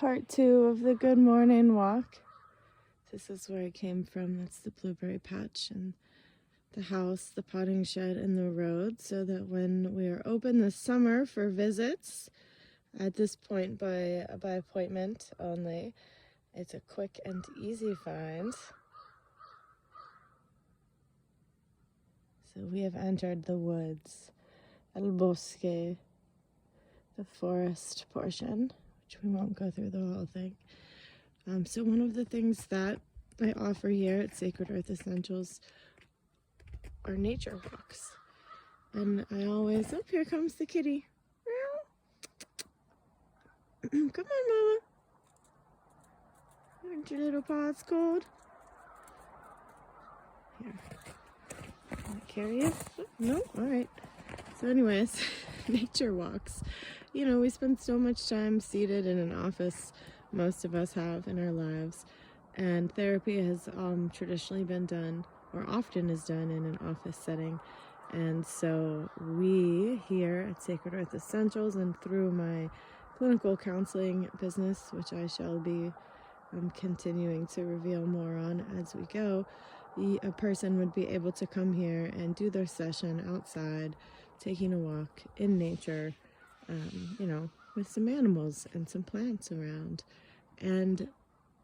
part 2 of the good morning walk. This is where I came from. That's the blueberry patch and the house, the potting shed, and the road, so that when we are open this summer for visits, at this point by appointment only, it's a quick and easy find. So we have entered the woods, el bosque, the forest portion, which we won't go through the whole thing. So one of the things that I offer here at Sacred Earth Essentials are nature walks. And I always, oh, here comes the kitty. Come on, Mama. Aren't your little paws cold? Here. Can I carry you? Oh, no? All right. So anyways, nature walks. You know, we spend so much time seated in an office, most of us have in our lives, and therapy has traditionally been done, or often is done, in an office setting. And so we here at Sacred Earth Essentials, and through my clinical counseling business, which I shall be continuing to reveal more on as we go, a person would be able to come here and do their session outside, taking a walk in nature, you know, with some animals and some plants around. And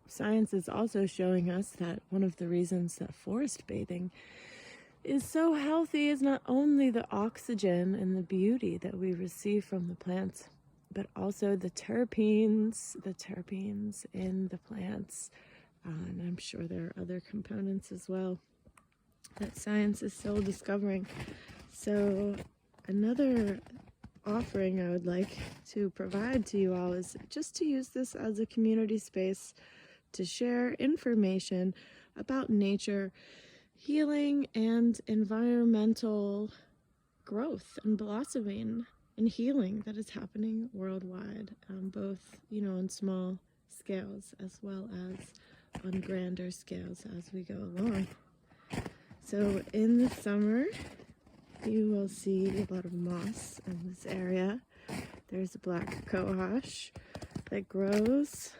science is also showing us that one of the reasons that forest bathing is so healthy is not only the oxygen and the beauty that we receive from the plants, but also the terpenes in the plants. And I'm sure there are other components as well that science is still discovering. So another offering I would like to provide to you all is just to use this as a community space to share information about nature, healing, and environmental growth and blossoming and healing that is happening worldwide, both, you know, on small scales as well as on grander scales as we go along. So in the summer, you will see a lot of moss in this area. There's a black cohosh that grows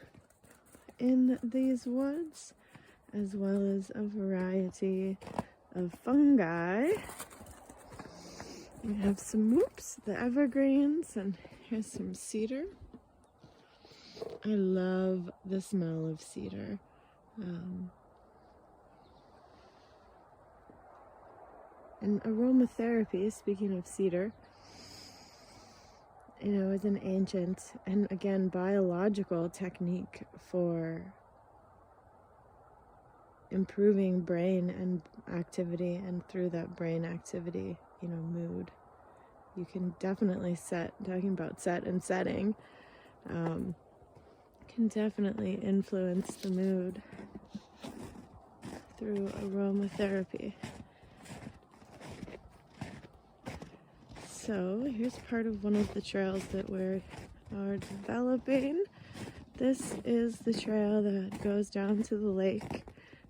in these woods, as well as a variety of fungi. We have some the evergreens, and here's some cedar. I love the smell of cedar. And aromatherapy, speaking of cedar, you know, is an ancient and, again, biological technique for improving brain and activity, and through that brain activity, you know, mood. You can definitely talking about set and setting, can definitely influence the mood through aromatherapy. So here's part of one of the trails that we are developing. This is the trail that goes down to the lake.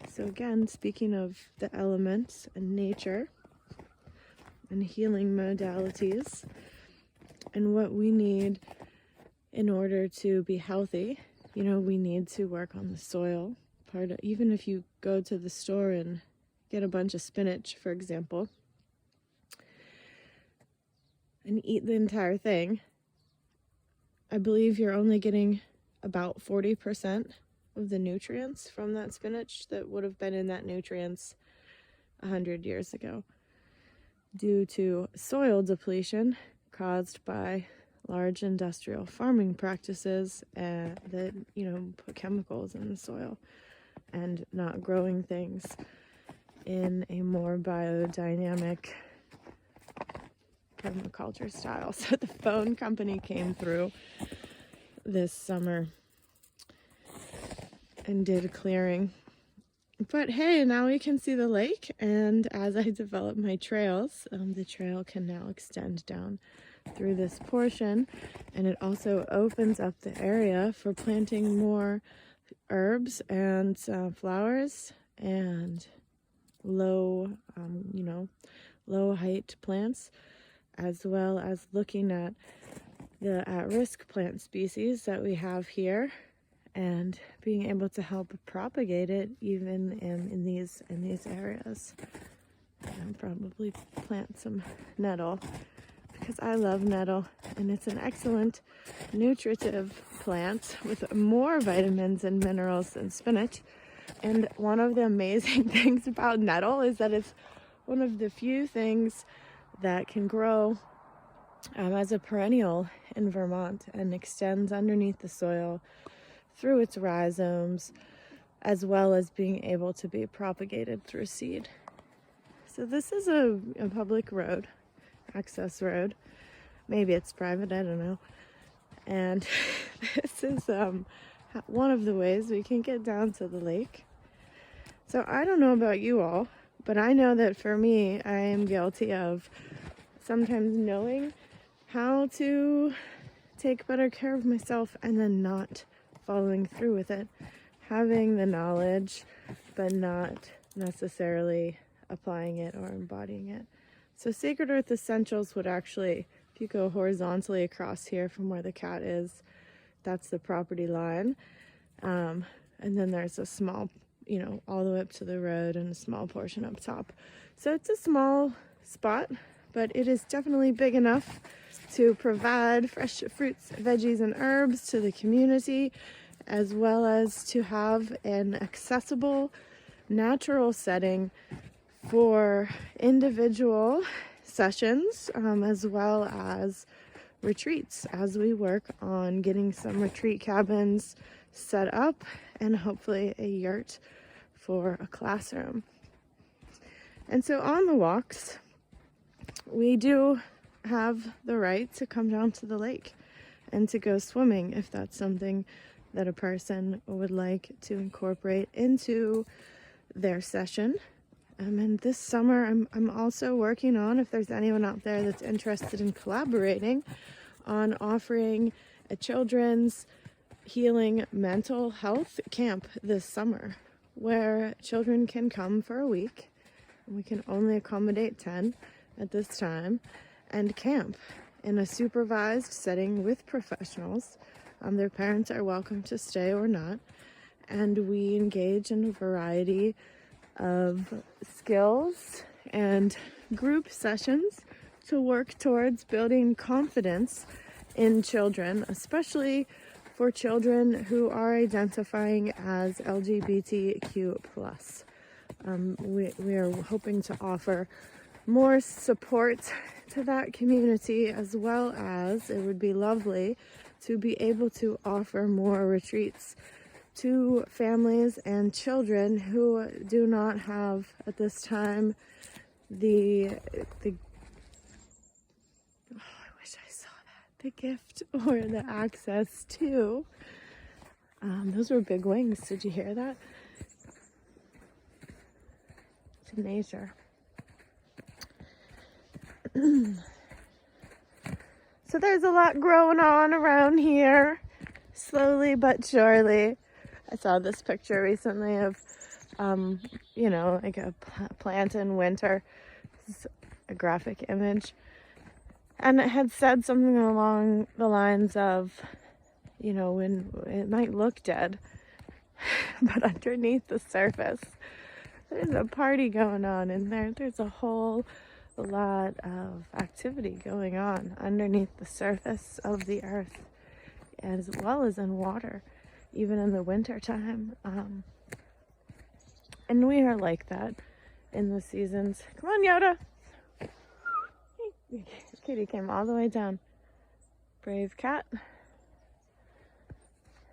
So again, speaking of the elements and nature and healing modalities and what we need in order to be healthy, you know, we need to work on the soil. Even if you go to the store and get a bunch of spinach, for example, and eat the entire thing, I believe you're only getting about 40% of the nutrients from that spinach that would have been in that nutrients 100 years ago, due to soil depletion caused by large industrial farming practices that, you know, put chemicals in the soil and not growing things in a more biodynamic permaculture style. So the phone company came through this summer and did a clearing. But hey, now we can see the lake, and as I develop my trails, the trail can now extend down through this portion, and it also opens up the area for planting more herbs and flowers and low height plants, as well as looking at the at-risk plant species that we have here and being able to help propagate it even in these areas. I'll probably plant some nettle because I love nettle, and it's an excellent nutritive plant with more vitamins and minerals than spinach. And one of the amazing things about nettle is that it's one of the few things that can grow as a perennial in Vermont and extends underneath the soil through its rhizomes, as well as being able to be propagated through seed. So this is a public road, access road. Maybe it's private, I don't know. And this is one of the ways we can get down to the lake. So I don't know about you all, but I know that for me, I am guilty of sometimes knowing how to take better care of myself and then not following through with it. Having the knowledge, but not necessarily applying it or embodying it. So Sacred Earth Essentials would actually, if you go horizontally across here from where the cat is, that's the property line. And then there's a small, all the way up to the road and a small portion up top. So it's a small spot, but it is definitely big enough to provide fresh fruits, veggies, and herbs to the community, as well as to have an accessible, natural setting for individual sessions, as well as retreats, as we work on getting some retreat cabins set up and hopefully a yurt for a classroom. And so on the walks, we do have the right to come down to the lake and to go swimming if that's something that a person would like to incorporate into their session. And this summer, I'm also working on, if there's anyone out there that's interested in collaborating, on offering a children's healing mental health camp this summer, where children can come for a week. We can only accommodate 10 at this time, and camp in a supervised setting with professionals. Their parents are welcome to stay or not, and we engage in a variety of skills and group sessions to work towards building confidence in children, especially for children who are identifying as LGBTQ+. We are hoping to offer more support to that community, as well as it would be lovely to be able to offer more retreats to families and children who do not have at this time the I wish I saw that, the gift or the access to those were big wings. Did you hear that? To nature. So there's a lot growing on around here, slowly but surely. I saw this picture recently of, like a plant in winter. This is a graphic image. And it had said something along the lines of, when it might look dead, but underneath the surface, there's a party going on in there. There's a whole lot of activity going on underneath the surface of the earth, as well as in water, even in the winter time. And we are like that in the seasons. Come on, Yoda. Kitty came all the way down. Brave cat.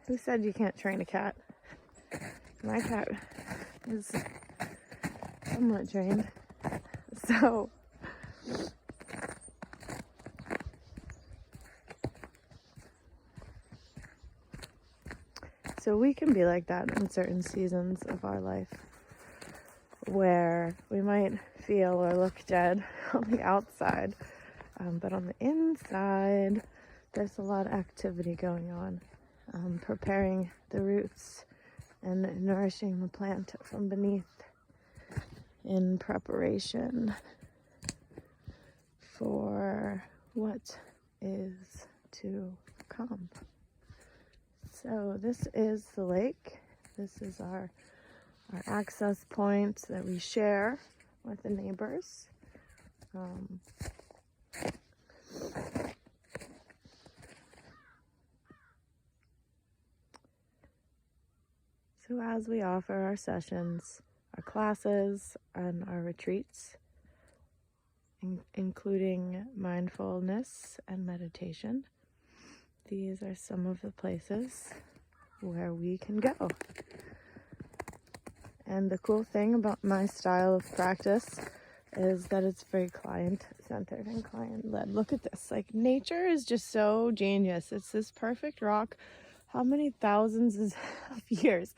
Who said you can't train a cat? My cat is somewhat trained. So we can be like that in certain seasons of our life, where we might feel or look dead on the outside, but on the inside, there's a lot of activity going on, preparing the roots and nourishing the plant from beneath in preparation for what is to come. So this is the lake. This is our access point that we share with the neighbors. So as we offer our sessions, our classes, and our retreats, including mindfulness and meditation, these are some of the places where we can go. And the cool thing about my style of practice is that it's very client-centered and client-led. Look at this. Like, nature is just so genius. It's this perfect rock. How many thousands of years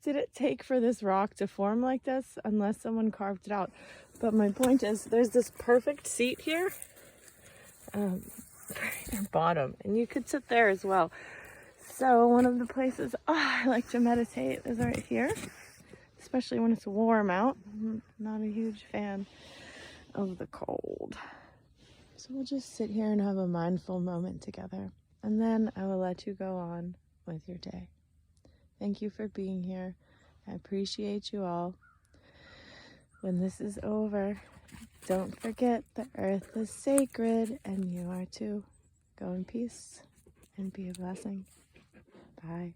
did it take for this rock to form like this, unless someone carved it out? But my point is, there's this perfect seat here, your bottom, and you could sit there as well. So one of the places I like to meditate is right here, especially when it's warm out. I'm not a huge fan of the cold. So we'll just sit here and have a mindful moment together, and then I will let you go on with your day. Thank you for being here. I appreciate you all. When this is over, don't forget the earth is sacred and you are too. Go in peace and be a blessing. Bye.